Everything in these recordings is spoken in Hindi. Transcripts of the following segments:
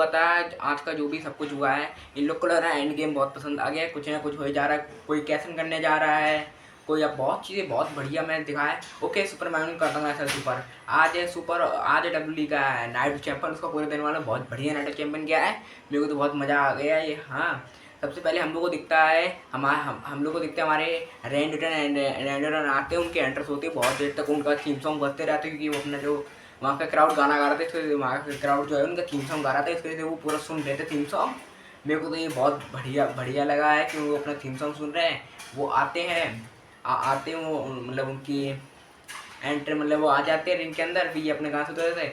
हुआ था, आज का जो भी सब कुछ हुआ है, इन लोग को लग रहा है एंड गेम बहुत पसंद आ गया है, कुछ ना कुछ हो जा रहा है, कोई कैसन करने जा रहा है, कोई अब बहुत चीज़ें बहुत बढ़िया मैंने दिखाया है। ओके सुपर मैं करता हूँ ऐसा सुपर। आज डब्ल्यू का नाइट चैंपियन, उसका पूरे दिन वाला बहुत बढ़िया नाइट चैंपियन गया है, मेरे को तो बहुत मज़ा आ गया ये। हाँ, सबसे पहले हम लोग को दिखता है हम लोग को दिखते हैं हमारे रैंडरन आते हैं, उनके एंट्रेंस होती है, बहुत देर तक उनका थीम सॉन्ग बजते रहते हैं, क्योंकि वो अपना जो वहाँ का क्राउड गाना गा रहा था, इसके वहाँ का क्राउड जो है उनका थीम सॉन्ग गा रहा था, इसके वजह से वो पूरा सुन रहे थे थीम सॉन्ग। मेरे को तो ये बहुत बढ़िया बढ़िया लगा है कि वो अपना थीम सॉन्ग सुन रहे हैं। वो आते हैं आते हैं वो मतलब उनकी एंट्री, मतलब वो आ जाते हैं रिंग के अंदर, फिर ये अपने गाँव से उतर जाते हैं।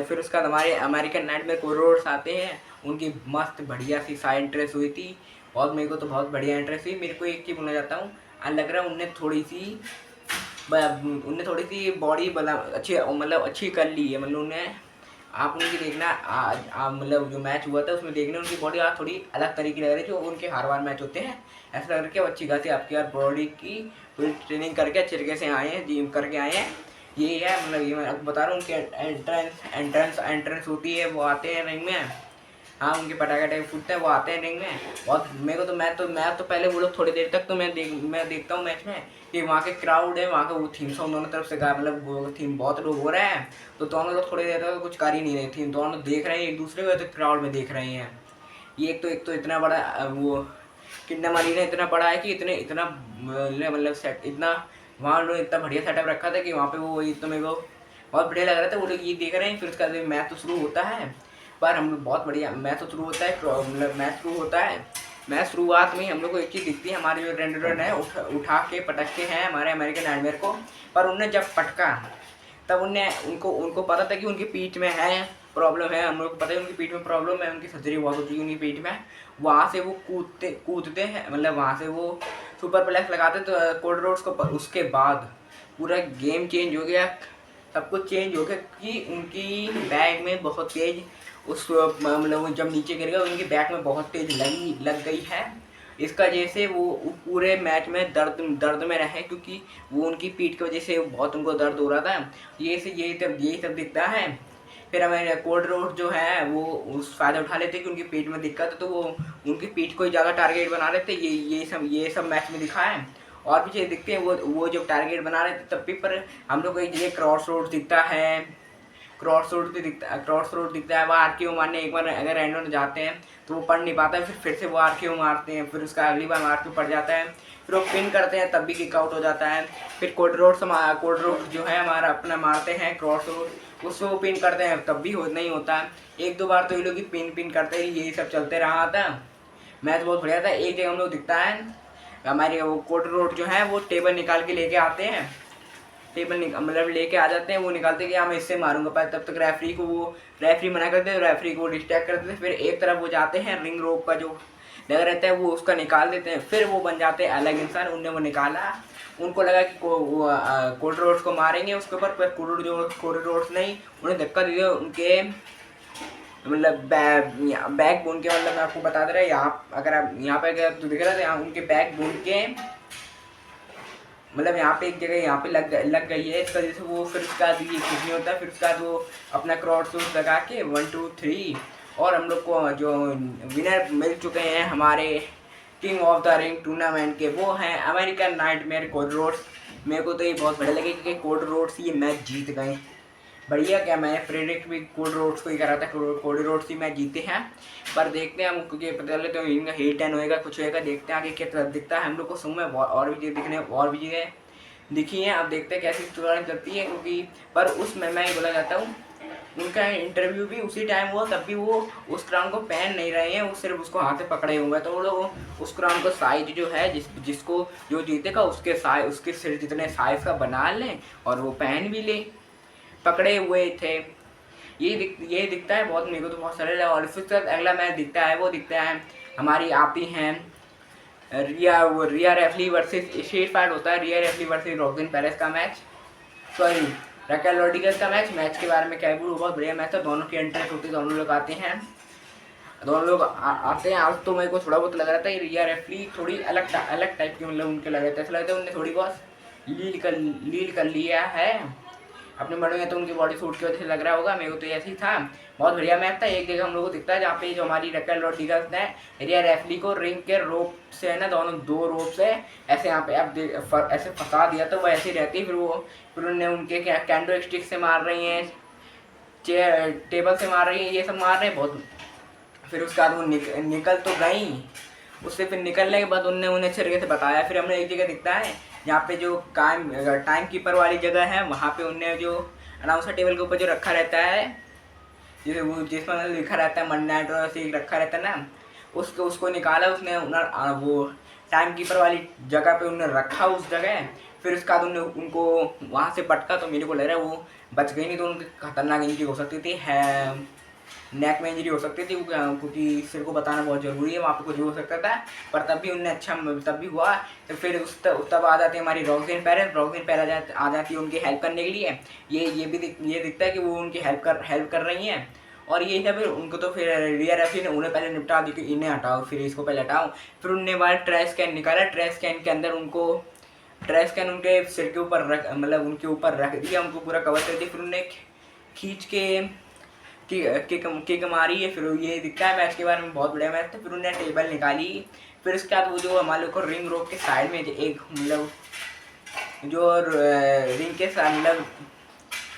फिर उसके बाद हमारे अमेरिकन नाइटमेयर कोरोर्स आते हैं, उनकी मस्त बढ़िया सी साइड एंट्रेंस हुई थी, और मेरे को तो बहुत बढ़िया एंट्रेंस हुई। मेरे को एक चीज़ बोलना चाहता हूँ, लग रहा है उनने थोड़ी सी बॉडी बना अच्छी, मतलब अच्छी कर ली है, मतलब उन्हें आप उनकी देखना आज मतलब जो मैच हुआ था उसमें देखने उनकी बॉडी आज थोड़ी अलग तरीके की लग रही है, जो उनके हर बार मैच होते हैं ऐसा लग रहा है कि वो अच्छी खासी आपकी यार बॉडी की पूरी ट्रेनिंग करके अच्छे तरीके से आए हैं, जिम करके आए हैं। ये है मतलब ये मैं आपको बता रहा हूँ, उनकी एंट्रेंस होती है, वो आते हैं रिंग में। हाँ, उनके पटाखे टाइप फूटते हैं, वो आते हैं रिंग में। बहुत मेरे को तो मैं तो पहले वो लोग थोड़ी देर तक तो मैं देखता हूँ मैच में कि वहाँ के क्राउड है, वहाँ का वो थीम सॉन्ग दोनों तरफ से गा, मतलब वो थीम बहुत लोग हो रहे हैं, तो दोनों लोग थोड़ी देर तक कुछ कर ही नहीं रहे, थीम दोनों देख रहे हैं एक दूसरे को, तो क्राउड में देख रहे हैं। ये एक तो इतना बड़ा वो किंगडम अरीना इतना बड़ा है कि इतना मतलब सेट इतना वहाँ लोग इतना बढ़िया सेटअप रखा था कि वहाँ पे वो तो मेरे को बहुत बढ़िया लग रहा था। वो लोग ये देख रहे हैं, फिर उसका मैच तो शुरू होता है, पर हम लोग बहुत बढ़िया मैच तो शुरू होता है, मतलब मैच शुरुआत में हम लोग को एक चीज़ दिखती है, हमारे जो रेंडर है उठा के पटकते हैं हमारे अमेरिकन नाइटमेयर को, पर उनने जब पटका तब उनको पता था कि उनकी पीठ में है प्रॉब्लम है, हम लोग को पता है उनकी पीठ में प्रॉब्लम है, उनकी सर्जरी बहुत होती है उनकी पीठ में। वहाँ से वो कूदते हैं, मतलब वहाँ से वो सुपर प्लेक्स लगाते तो कोड रोड्स को, उसके बाद पूरा गेम चेंज हो गया, सब कुछ चेंज हो गया कि उनकी बैग में बहुत तेज मतलब जब नीचे गिर गया उनकी बैग में बहुत तेज लग गई है। इसका वजह से वो पूरे मैच में दर्द में रहे, क्योंकि वो उनकी पीठ की वजह से बहुत उनको दर्द हो रहा था। यही सब दिखता है। फिर हमें कोड रोड जो है वो उस फ़ायदा उठा लेते कि उनकी पीठ में दिक्कत है, तो वो उनकी पीठ को ही ज़्यादा टारगेट बना रहे थे। ये सब मैच में दिखा है। और भी चीज़ दिखते हैं, वो जो टारगेट बना रहे थे तब भी, पर हम लोग को एक जगह क्रॉस रोड दिखता है, क्रॉस रोड दिखता है। वो आरकेओ मारने एक बार अगर रैंडम जाते हैं तो वो पढ़ नहीं पाता है, फिर से वो आरकेओ मारते हैं, फिर उसका अगली बार आरकेओ पड़ जाता है, फिर वो पिन करते हैं तब भी किक आउट हो जाता है। फिर कोड रोड जो है हमारा अपना मारते हैं क्रॉस रोड, उसको वो पिन करते हैं तब भी नहीं होता है। एक दो बार तो ये लोग पिन करते ही यही सब चलते रहा था। मैच बहुत बढ़िया था। एक जगह हम लोग दिखता है हमारे वो कोड रोड जो है वो टेबल निकाल के लेके आते हैं, मतलब लेके आ जाते हैं, वो निकालते कि मैं इससे मारूंगा, पर तब तक रेफरी मना करते, रेफरी को डिस्ट्रैक्ट करते थे। फिर एक तरफ वो जाते हैं, रिंग रोप का जो लगा रहता है वो उसका निकाल देते हैं, फिर वो बन जाते हैं अलग इंसान। उनने वो निकाला, उनको लगा कि कोड रोड्स को मारेंगे उसके ऊपर, पर कोड रोड्स नहीं, उन्हें धक्का दिया उनके मतलब बैक बोन के, मतलब मैं आपको बता दे रहा है यहाँ, अगर आप यहाँ पे अगर तो दिख रहा था यहाँ उनके बैक बोन के, मतलब यहाँ पे एक जगह यहाँ पे लग गई है, इसका वजह से वो फिर उसका ये कुछ नहीं होता। फिर उसका वो अपना क्रॉस रोड लगा के 1 2 3, और हम लोग को जो विनर मिल चुके हैं हमारे king of the ring tournament के, वो हैं अमेरिकन नाइटमेयर कोड रोड्स। मेरे को तो ये बहुत बढ़िया लगे क्योंकि कोड रोड्स ये मैच जीत गए। बढ़िया, क्या मैं प्रेडिक्ट भी कोड रोड्स को ही करा था, कोड रोड्स ही मैच जीते हैं। पर देखते हैं हम, क्योंकि पता चले तो इनका हिट एंड होएगा, कुछ होएगा, देखते हैं आगे क्या तरफ दिखता है। हम लोग को सुबह में और भी चीज़ें दिखी हैं, अब देखते हैं कैसी स्टोरी चलती है। क्योंकि पर उसमें मैं ये बोला जाता हूँ, उनका इंटरव्यू भी उसी टाइम हुआ, तब भी वो उस क्राउन को पहन नहीं रहे हैं, वो सिर्फ उसको हाथ से पकड़े हुए हैं। तो वो लोग उस क्राउन को साइज जो है जिसको जो जीतेगा उसके सिर जितने साइज का बना लें और वो पहन भी ले, पकड़े हुए थे। ये दिखता है बहुत, मेरे को तो बहुत सरल है। और फिर अगला मैच दिखता है, वो दिखता है हमारी आती हैं रिया रेफली वर्सेस स्ट्रीट फाइट होता है, रिया रेफली वर्सेस रॉबिन पेरेस का मैच, सॉरी रैकेल रोड्रिगेज का मैच के बारे में क्या बोलूं, बहुत बढ़िया मैच था। दोनों की एंट्रेंस होती है, दोनों लोग आते हैं, आते हैं। आज तो मेरे को थोड़ा बहुत लग रहा था रिया रेफली थोड़ी अलग टाइप की, मतलब उनके लग रहे थे, ऐसा लगता है उनने थोड़ी बहुत लीड कर लिया है। अपने बड़े में तो उनकी बॉडी सूट की वजह से लग रहा होगा, मेरे को तो ऐसे ही था। बहुत बढ़िया मैच था। एक जगह हम लोग को दिखता है जहाँ पे जो हमारी रकेल रोड्रिगेज ने रिया रेफली को रिंग के रोप से है ना, दोनों 2 रोप से ऐसे यहाँ पे आप ऐसे फंसा दिया, तो वो ऐसे ही रहती। फिर उन्होंने उनके कैंडो स्टिक से मार रही हैं, चेयर टेबल से मार रही हैं, ये सब मार रहे हैं बहुत। फिर उसके बाद वो निकल तो गई। उससे फिर निकलने के बाद उनने उन्हें अच्छे तरीके से बताया। फिर हमने एक जगह दिखता है जहाँ पे जो टाइम कीपर वाली जगह है, वहाँ पे उनने जो अनाउंसर टेबल के ऊपर जो रखा रहता है, जैसे वो जिसमें लिखा रहता है मंडे नाइट और ऐसे रखा रहता है ना, उसको निकाला उसने। वो टाइम कीपर वाली जगह पे उन्होंने रखा उस जगह। फिर उसके बाद उनको वहाँ से पटका, तो मेरे को लग रहा है वो बच गई, नहीं तो उनकी खतरनाक इंजरी हो सकती थी, है नेक में इंजरी हो सकती थी, क्योंकि सिर को बताना बहुत ज़रूरी है, वहाँ पे कुछ भी हो सकता था। पर तब भी उनने अच्छा तब भी हुआ। तो फिर तब आ जाती है हमारी रॉक्सिन पेरेज आ जाती है उनकी हेल्प करने के लिए। ये दिखता है कि वो उनकी हेल्प कर रही हैं। और ये था फिर उनको, तो फिर रिया रेफरी ने उन्हें पहले निपटा दी कि इन्हें हटाओ, फिर इसको पहले हटाओ। फिर उनने बाहर ट्रैश कैन निकाला, ट्रैश कैन के अंदर उनको ट्रैश कैन उनके सिर के ऊपर मतलब उनके ऊपर रख दिया, उनको पूरा कवर कर दिया। फिर उन्हें खींच के किक मारी है। फिर ये दिखता है मैच के बारे में, बहुत बढ़िया मैच था। फिर उन्होंने टेबल निकाली। फिर उसके बाद वो जो हमारे लोग को रिंग रोक के साइड में एक मतलब जो रिंग के मतलब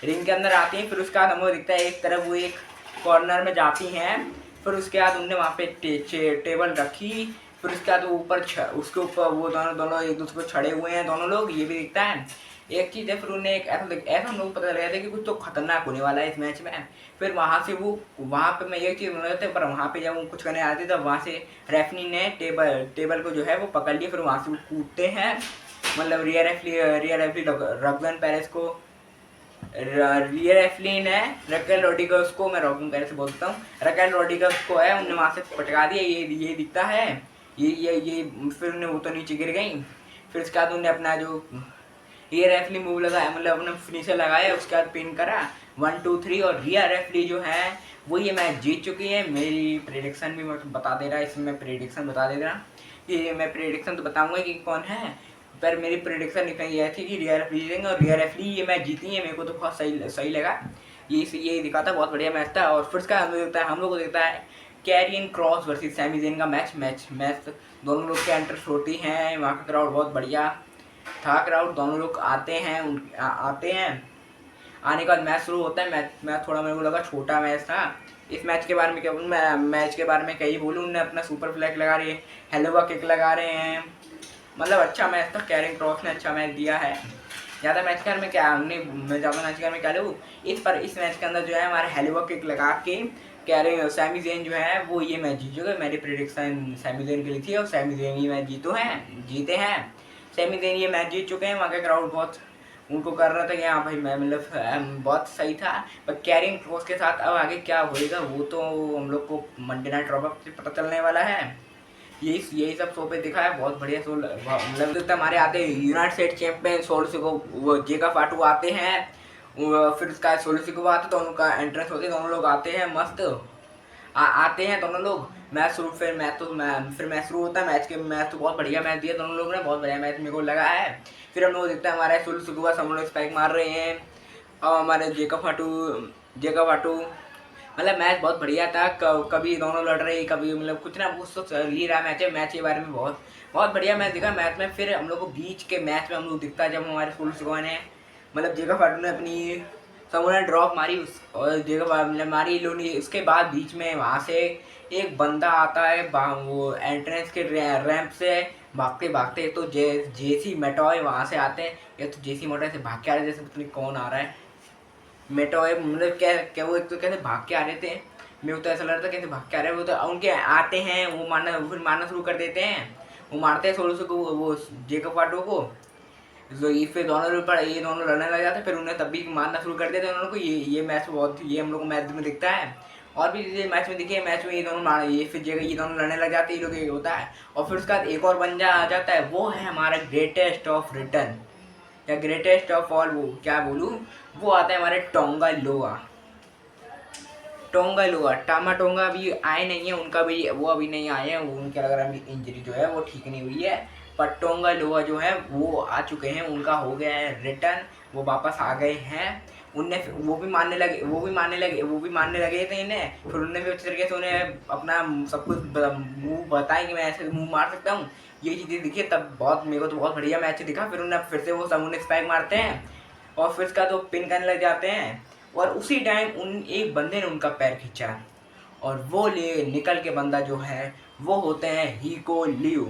रिंग के अंदर आती हैं। फिर उसके बाद हमें दिखता है एक तरफ वो एक कॉर्नर में जाती हैं। फिर उसके बाद उनने वहाँ पे टेबल रखी। फिर उसके बाद वो उसके ऊपर वो दोनों एक दूसरे को छड़े हुए हैं दोनों लोग, ये भी दिखता है। एक चीज़ है, फिर उन्हें एक ऐसा हम लोग को पता लगा था कि कुछ तो खतरनाक होने वाला है इस मैच में। फिर वहाँ पे मैं एक चीज़ बोल रहा था, पर वहाँ पे जब वो कुछ करने आते तब वहाँ से रेफरी ने टेबल को जो है वो पकड़ लिया। फिर वहाँ से वो कूदते हैं, मतलब रिया रेफरी रॉक्सिन पेरेज को रिया रेफली ने रकेल रोड्रिगेज को, मैं रॉकिंग पेरेज से बोलता हूँ, रकेल रोड्रिगेज को है उन्होंने वहाँ से पटका दिया। ये दिखता है। ये फिर उन्हें वो तो नीचे गिर गई। फिर उसके बाद उन्होंने अपना जो ये रेफली मूव लगाया, मतलब अपना फिनिशर लगाया, उसके बाद पिन करा 1 2 3। और रिया रेफली जो है वो ये मैच जीत चुकी है। मेरी प्रेडिक्शन भी मैं बता दे रहा, इसमें मैं प्रेडिक्शन बता दे रहा कि मैं प्रेडिक्शन तो बताऊंगा कि कौन है, पर मेरी प्रेडिक्शन निकली यह थी कि रिया रेफली जीतेंगे। और रिया रेफली ये मैच जीती है, मेरे को तो बहुत सही लगा। ये दिखा था, बहुत बढ़िया मैच था। और फिर उसका हम लोग को देखता है Karrion Kross versus Sami Zayn का मैच दोनों लोग के एंट्रेंस होती हैं। वहाँ का क्राउड बहुत बढ़िया था। क्राउड दोनों लोग आते हैं आने के बाद मैच शुरू होता है। मैच थोड़ा मेरे को लगा छोटा मैच था। इस मैच के बारे में क्या बोलूँ, मैं मैच के बारे में क्या ही बोलूँ। उन्होंने अपना सुपर फ्लैग लगा रही है, हेलोवा किक लगा रहे हैं, मतलब अच्छा मैच था। कैरियन क्रॉस ने अच्छा मैच दिया है। ज़्यादा मैच के में क्या मैं ज़्यादा मैच के में क्या लूँ, इस मैच के अंदर जो है हमारे हेलोवा किक लगा के कैरियन सैमी ज़ेन जो है वो ये मैच जीत चुके। मेरी प्रेडिक्शन सैमी ज़ेन के लिए थी और सैमी ज़ेन ये मैच जीते हैं। सैमी ज़ेन ये मैच जीत चुके हैं। वहाँ का क्राउड बहुत उनको कर रहा था कि हाँ भाई, मैं मतलब बहुत सही था। पर कैरियन क्रॉस के साथ अब आगे क्या होएगा वो तो हम लोग को मंडे नाइट रॉ से पता चलने वाला है। यही सब शो पे दिखा है, बहुत बढ़िया शो। मतलब हमारे आते यूनाइटेड स्टेट चैंपियन सोलसिको वो जेका फाटू आते हैं। फिर उसका सोलसिको आते, दोनों का एंट्रेंस होते, दोनों लोग आते हैं मस्त आते हैं दोनों लोग। फिर मैच शुरू होता है। मैच तो बहुत बढ़िया मैच दिया दोनों लोगों ने, बहुत बढ़िया मैच मेरे को लगा है। फिर हम लोग देखते हैं हमारे सोलसिको हम लोग स्पाइक मार रहे हैं और हमारे जेका फाटू मतलब मैच बहुत बढ़िया था। कभी दोनों लड़ रहे, कभी मतलब कुछ ना कुछ तो चल ही रहा मैच के बारे में बहुत बढ़िया मैच दिखा मैच में। फिर हम लोग को बीच के मैच में हम लोग दिखता है जब हमारे सोलसिको ने मतलब जेका फाटू ने अपनी समूह ड्रॉप मारी और जेका मारी लोनी। उसके बाद बीच में वहाँ से एक बंदा आता है वो एंट्रेंस के रैंप से भागते तो जेसी मेटॉय वहाँ से आते हैं। या तो जेसी मेटॉय से भाग के आ रहे, जैसे पता नहीं कौन आ रहा है मेटॉय, मतलब क्या वो एक तो कैसे भाग के आ रहे थे, मेरे को तो ऐसा लग रहा था कैसे भाग के आ रहे हैं। वो तो उनके आते हैं, वो फिर मारना शुरू कर देते हैं। वो मारते हैं सोलसिको वो जेकब फाटो को। तो ये फिर ये दोनों लड़ने लग जाते हैं। फिर उन्हें तब भी मारना शुरू कर देते हैं उन्होंने को। ये मैच ये हम लोग को मैच में दिखता है। और भी मैच में दिखे, मैच में ये दोनों लड़ने लग जाते हैं, ये लोग ये होता है। और फिर उसके बाद एक और बंदा आ जाता है, वो है हमारा ग्रेटेस्ट ऑफ रिटर्न या ग्रेटेस्ट ऑफ ऑल, वो क्या बोलूँ, वो आता है हमारे टोंगा लोआ। टामा टोंगा अभी आए नहीं है, उनका भी वो अभी नहीं आए हैं, उनके लग रहा है इंजरी जो है वो ठीक नहीं हुई है। पर टोंगा लोआ जो है वो आ चुके हैं, उनका हो गया है रिटर्न, वो वापस आ गए हैं। वो भी मानने लगे थे इन्हें। फिर उन्होंने भी अच्छी तरीके से उन्हें अपना सब कुछ मूव बताया कि मैं ऐसे मूव मार सकता हूँ, ये चीज़ें दिखी। तब बहुत मेरे को तो बहुत बढ़िया मैच दिखा। फिर उन्हें फिर से वो सामूने स्पाइक मारते हैं और फिर उसका तो पिन करने लग जाते हैं, और उसी टाइम उन एक बंदे ने उनका पैर खींचा, और वो ले निकल के बंदा जो है वो होते हैं हीको लियो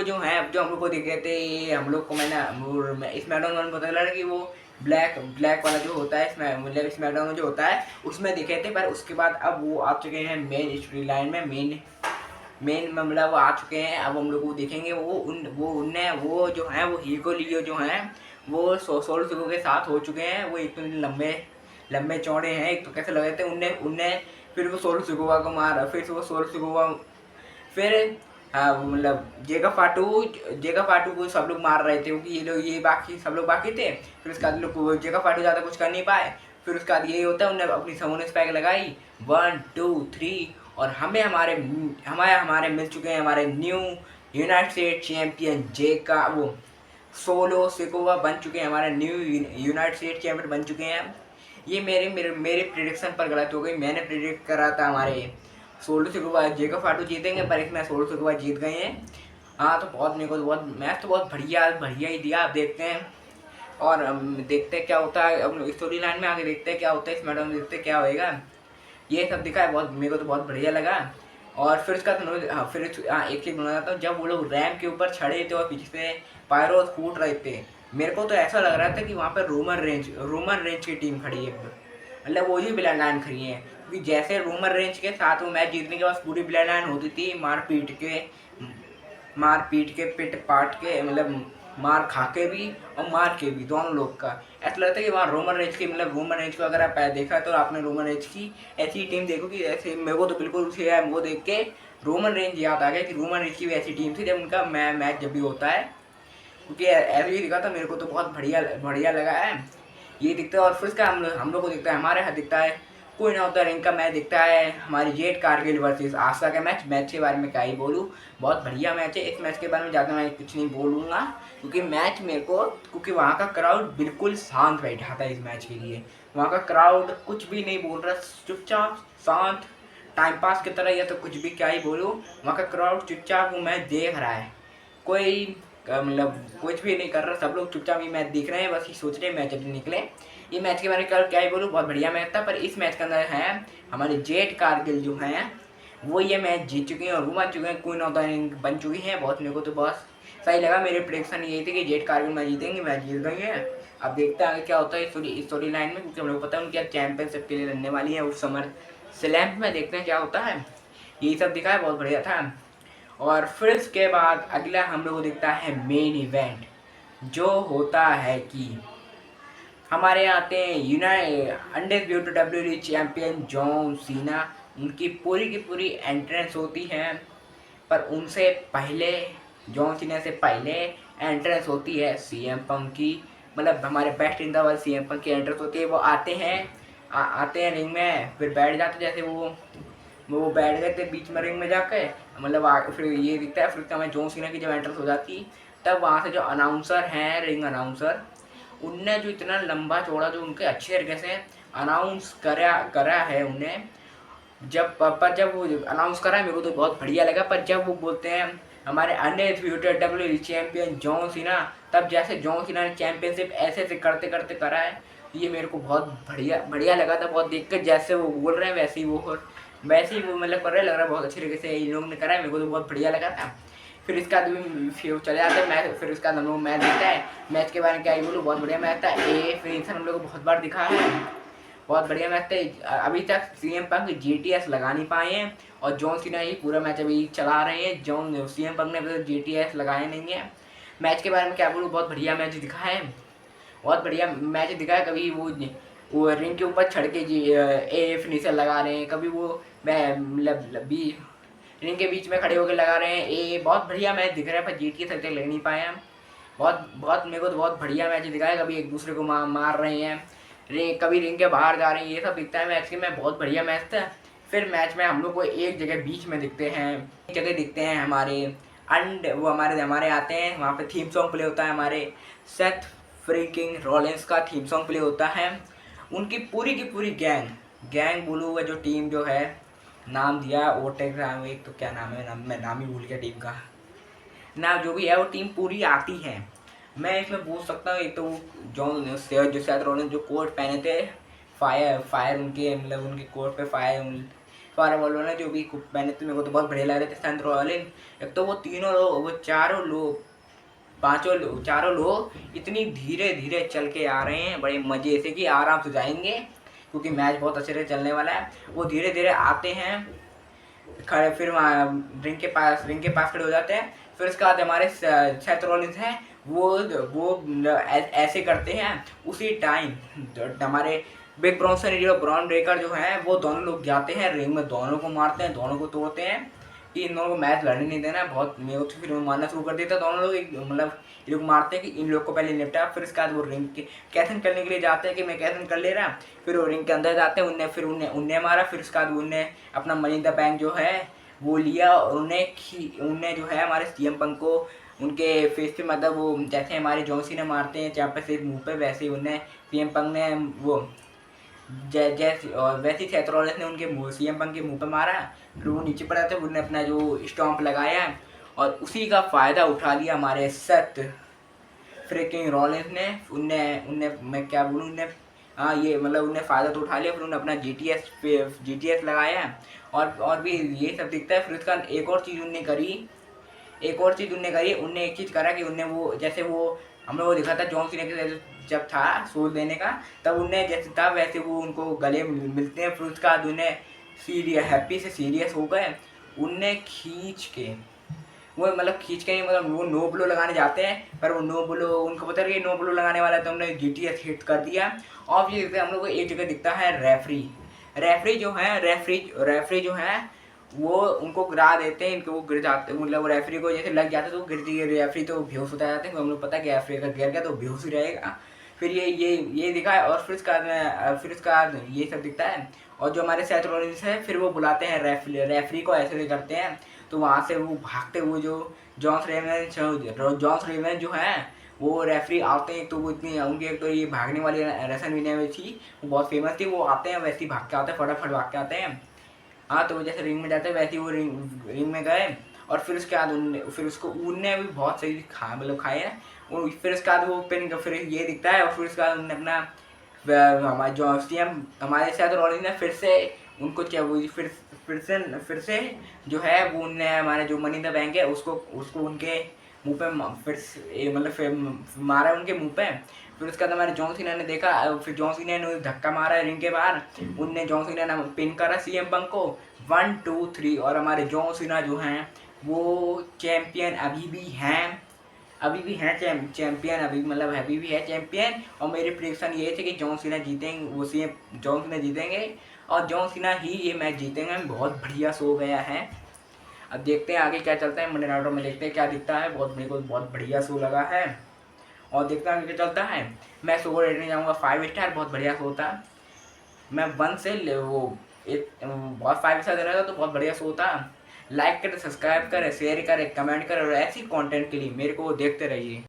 जो है, जो हम लोग को दिखे थे। हम लोग को मैंने स्मैकडाउन में पता चला कि वो ब्लैक वाला जो होता है इसमें, मतलब स्मैकडाउन में जो होता है उसमें दिखे थे। पर उसके बाद अब वो आ चुके हैं मेन स्टोरी लाइन में, मेन मतलब वो आ चुके हैं। अब हम लोग वो देखेंगे वो जो है वो हीको लियो जो है वो सोलो सिको के साथ हो चुके हैं। वो एक तो लंबे चौड़े हैं, एक तो कैसे लगे थे उनने फिर वो सोलो सिकोवा को मारा, फिर वो सोलो सिकोवा, फिर मतलब जेका फाटू को सब लोग मार रहे थे क्योंकि ये बाकी सब लोग बाकी थे। फिर उसके बाद लोग जेका फाटू ज़्यादा कुछ कर नहीं पाए। फिर उसके बाद यही होता है, उन्होंने अपनी समूह स्पैक लगाई 1 2 3, और हमारे मिल चुके हैं हमारे न्यू यूनाइटेड स्टेट चैंपियन जेका वो सोलो सिकोवा बन चुके हैं, हमारे न्यू यूनाइटेड स्टेट चैंपियन बन चुके हैं। ये मेरे प्रिडिक्शन पर गलत हो गई। मैंने प्रिडिक्ट करा था हमारे सोलो सिकोवा जेका फाटू जीतेंगे, पर इसमें सोलो सिकोवा जीत गए हैं। हाँ, तो बहुत मेरे को तो बहुत मैच तो बहुत बढ़िया ही दिया। आप देखते हैं और देखते हैं क्या होता है। अब स्टोरी लाइन में आगे देखते हैं क्या होता है, इस मैडम देखते हैं क्या होएगा। ये सब दिखा है, बहुत मेरे को तो बहुत बढ़िया लगा। और फिर उसका एक चीज़ बोलना चाहता हूँ, जब वो लोग रैंप के ऊपर चढ़े थे और पीछे से पायरो फूट रहे थे, मेरे को तो ऐसा लग रहा था कि वहाँ पर रोमन रेंज की टीम खड़ी है, मतलब वो ही ब्लड लाइन खड़ी है। क्योंकि जैसे रोमन रेंज के साथ वो मैच जीतने के बाद पूरी ब्लड लाइन होती थी, मार पीट के पिट पाट के, मतलब मार खा के भी और मार के भी, दोनों लोग का। ऐसा लगता है कि वहाँ रोमन रेंज को अगर आप देखा तो आपने रोमन रेंज की ऐसी टीम देखो कि ऐसे, मेरे को तो बिल्कुल उसे वो देख के रोमन रेंज याद आ गया कि रोमन रेंज की भी ऐसी टीम थी जब उनका मैच जब भी होता है। क्योंकि ऐसे ही दिखा था, मेरे को तो बहुत बढ़िया लगा है ये दिखता है। और फिर इसका हम लोग को दिखता है, हमारे यहाँ दिखता है कोई ना होता रिंग का मैच दिखता है, हमारी जेट कारगिल वर्सेस आस्था का मैच के बारे में क्या ही बोलूँ, बहुत बढ़िया मैच है। इस मैच के बारे में ज़्यादा मैं कुछ नहीं बोलूँगा क्योंकि मैच मेरे को, क्योंकि वहाँ का क्राउड बिल्कुल शांत बैठा था इस मैच के लिए। वहाँ का क्राउड कुछ भी नहीं बोल रहा, चुपचाप शांत टाइम पास की तरह, या तो कुछ भी क्या ही बोलूँ, वहाँ का क्राउड चुपचाप वो मैच देख रहा है। कोई मतलब कुछ भी नहीं कर रहा, सब लोग चुपचाप ये मैच देख रहे हैं, बस ये सोच रहे हैं मैच अभी निकले। ये मैच के बारे में क्या ही बोलूँ, बहुत बढ़िया मैच था। पर इस मैच के अंदर है हमारे जेट कारगिल जो हैं वो ये मैच जीत चुके हैं और वो बन चुके हैं, क्वीन ऑफ द रिंग बन चुकी हैं। बहुत मेरे को तो बहुत सही लगा। मेरी प्रेडिक्शन यही थी कि जेट कारगिल मैच जीतेंगे, मैच जीत गई है। अब देखते हैं आगे क्या होता है स्टोरी लाइन में, क्योंकि हम लोग पता है उनकी चैंपियनशिप के लिए लड़ने वाली है उस समर स्लैम में। देखते हैं क्या होता है। यही सब दिखा है, बहुत बढ़िया था। और फिर उसके बाद अगला हम लोग को दिखता है मेन इवेंट, जो होता है कि हमारे आते हैं undisputed WWE champion John Cena. उनकी पूरी की पूरी एंट्रेंस होती है, पर उनसे पहले, जॉन सीना से पहले एंट्रेंस होती है CM पंक की, मतलब हमारे best in the world CM पंक की एंट्रेंस होती है। वो आते हैं रिंग में, फिर बैठ जाते, जैसे वो बैठ गए थे बीच में रिंग में जाके, मतलब फिर ये दिखता है। फिर हमें जॉन सीना की जब एंट्रेंस हो जाती, तब वहाँ से जो अनाउंसर हैं, रिंग अनाउंसर, उनने जो इतना लंबा चौड़ा जो उनके अच्छे तरीके से अनाउंस करा है उन्हें, जब वो अनाउंस करा मेरे को तो बहुत बढ़िया लगा। पर जब वो बोलते हैं हमारे undisputed WWE champion John Cena, तब जैसे जॉन सीना ने चैंपियनशिप ऐसे करते करते करा है, ये मेरे को बहुत बढ़िया लगा था। बहुत देख कर जैसे वो बोल रहे हैं वैसे ही वो मतलब कर रहे, लग रहा है बहुत अच्छे तरीके से इन लोगों ने करा है, मेरे को तो बहुत बढ़िया लगा था। फिर इसका फिर चले जाते हैं मैच, फिर इसका हम लोग मैच देखता है। मैच के बारे में क्या ही बोलूँ, बहुत बढ़िया मैच था। फिनिशर हम लोग को बहुत बार दिखा है, बहुत बढ़िया मैच था। अभी तक CM पंक GTS लगा नहीं पाए हैं और जॉन सीना ही पूरा मैच अभी चला रहे हैं। CM पंक ने अभी तक GTS लगाए नहीं है। मैच के बारे में क्या बोलूँ, बहुत बढ़िया मैच दिखा है, बहुत बढ़िया मैच दिखा है। कभी वो रिंग के ऊपर चढ़ के फिनिशर लगा रहे हैं, कभी वो मतलब रिंग के बीच में खड़े होकर लगा रहे हैं। बहुत बढ़िया मैच दिख रहा है, पर GTS तक लग नहीं पाए हम। बहुत मेरे को तो बहुत बढ़िया मैच दिखा है। कभी एक दूसरे को मार रहे हैं, कभी रिंग के बाहर जा रहे हैं, ये सब दिखता है मैच के में। बहुत बढ़िया मैच था। फिर मैच में हम लोग को एक जगह बीच में दिखते हैं हमारे वो हमारे आते हैं, वहाँ पे थीम सॉन्ग प्ले होता है हमारे सेथ फ्रीकिंग रॉलिंस का थीम सॉन्ग प्ले होता है। उनकी पूरी की पूरी गैंग बोलूँ जो टीम जो है, नाम दिया ओटेक, एक तो क्या नाम है, मैं नाम ही भूल गया टीम का ना, जो भी है वो टीम पूरी आती है। मैं इसमें पूछ सकता हूँ, एक तो जो सेथ रॉलिंस जो कोट पहने थे, फायर उनके मतलब उनके कोट पे फायर वालों ने जो भी पहने थे, मेरे को तो बहुत बढ़िया लग रहे थे सेथ रॉलिंस। एक तो वो तीनों लोग, वो चारों लोग इतनी धीरे धीरे चल के आ रहे हैं, बड़े मजे से कि आराम से जाएंगे, क्योंकि मैच बहुत अच्छे से चलने वाला है। वो धीरे धीरे आते हैं, खड़े फिर रिंग के पास खड़े हो जाते हैं। फिर उसके बाद हमारे सेथ रॉलिंस हैं, वो ऐसे करते हैं। उसी टाइम हमारे बिग ब्रॉन्सन जो ब्रॉन ब्रेकर जो है, वो दोनों लोग जाते हैं रिंग में, दोनों को मारते हैं, दोनों को तोड़ते हैं कि इन दोनों को मैच लड़ने नहीं देना। बहुत मेरे को फिर मारना शुरू कर देता, दोनों लोग मतलब ये लोग मारते हैं कि इन लोग को पहले निपटा। फिर इसके बाद वो रिंग के कैथन करने के लिए जाते हैं कि मैं कैथन कर ले रहा। फिर वो रिंग के अंदर जाते हैं, उनने मारा। फिर उसके बाद उनने अपना मनी इन द बैंक जो है वो लिया, और उन्हें जो है हमारे सीएम पंक को उनके फेस पे, मतलब वो जैसे हमारे जॉन सीना मारते हैं चाहे पे सिर्फ मुंह पे, वैसे ही उन्हें सीएम पंक ने वो जैसे, और वैसे ही सेथ रॉलिंस ने उनके सीएम पंक के मुंह पे मारा। फिर वो नीचे पड़ा था, उन्होंने अपना जो स्टॉम्प लगाया, और उसी का फ़ायदा उठा लिया हमारे सेथ फ्रिकिंग रॉलिंस ने। उनने मैं क्या बोलूँ, उनने हाँ ये मतलब उन्हें फ़ायदा तो उठा लिया। फिर उन्होंने अपना GTS लगाया, और भी ये सब दिखता है। फिर उसका एक और चीज़ उनने करी, उनने एक चीज़ करा कि उनने वो जैसे वो हमें वो दिखा था जॉन सीना के जब था शो देने का, तब उनने जैसे था वैसे वो उनको गले मिलते हैं। फिर उसका बाद उन्हें हैप्पी से सीरियस हो गए। उनने खींच के नहीं, मतलब वो नो ब्लो लगाने जाते हैं, पर वो नो ब्लो उनको पता है कि नो ब्लो लगाने वाला है, तो हमने GTS हिट कर दिया। और ये हम लोग को एक जगह दिखता है रेफरी जो है वो उनको गिरा देते हैं, इनको वो गिर जाते, मतलब रेफरी को जैसे लग जाता है तो गिरती है, रेफरी तो बेहोश होता जाते हैं। हम लोग पता है कि रेफरी अगर गिर गया तो बेहोश ही रहेगा। फिर ये दिखा है, और फिर उसका ये सब दिखता है। और जो हमारे सेथ रॉलिंस है, फिर वो बुलाते हैं रेफरी को, ऐसे करते हैं। तो वहाँ से वो भागते हुए जो जॉन रेवन जो है वो रेफरी आते हैं। तो वो इतनी उनकी एक तो ये भागने वाली रसन विनय थी, वो बहुत फेमस थी। वो आते हैं, वैसे ही भाग के आते हैं, फटाफट भाग के आते हैं। हाँ, तो वो जैसे रिंग में जाते हैं वैसे ही वो रिंग में गए। और फिर उसके बाद फिर उसको उनने भी बहुत सही खाए हैं। फिर उसके बाद वो फिर ये दिखता है। और फिर उसके बाद उन्होंने अपना हमारे जो CM हमारे साथ रॉलिंस ने फिर से उनको क्या वो फिर से जो है वो उनने हमारे जो मनी इन द बैंक है उसको उनके मुंह पे फिर मारा उनके मुंह पे। फिर उसके बाद हमारे जॉन सीना ने देखा, फिर जॉन सीना ने धक्का मारा रिंग के बाहर। उनने जॉन सीना ने पिन करा CM पंक को 1 2 3। और हमारे जॉन सीना जो हैं वो चैंपियन अभी भी हैं चैंपियन, अभी भी है चैंपियन। और मेरी प्रेडिक्शन ये थे कि जॉन सीना जीतेंगे, और जॉन सीना ही ये मैच जीतेंगे। बहुत बढ़िया शो गया है। अब देखते हैं आगे क्या चलता है, मंडे नाइट रॉ में देखते हैं क्या दिखता है। मेरे को बहुत बढ़िया शो लगा है, और देखते हैं आगे क्या चलता है। मैं शो को रेटिंग जाऊँगा 5 स्टार, बहुत बढ़िया शो था। मैं 1 से बहुत 5 स्टार देना था, तो बहुत बढ़िया शो था। लाइक करें, सब्सक्राइब करें, शेयर करें, कमेंट करें, और ऐसी कंटेंट के लिए मेरे को देखते रहिए।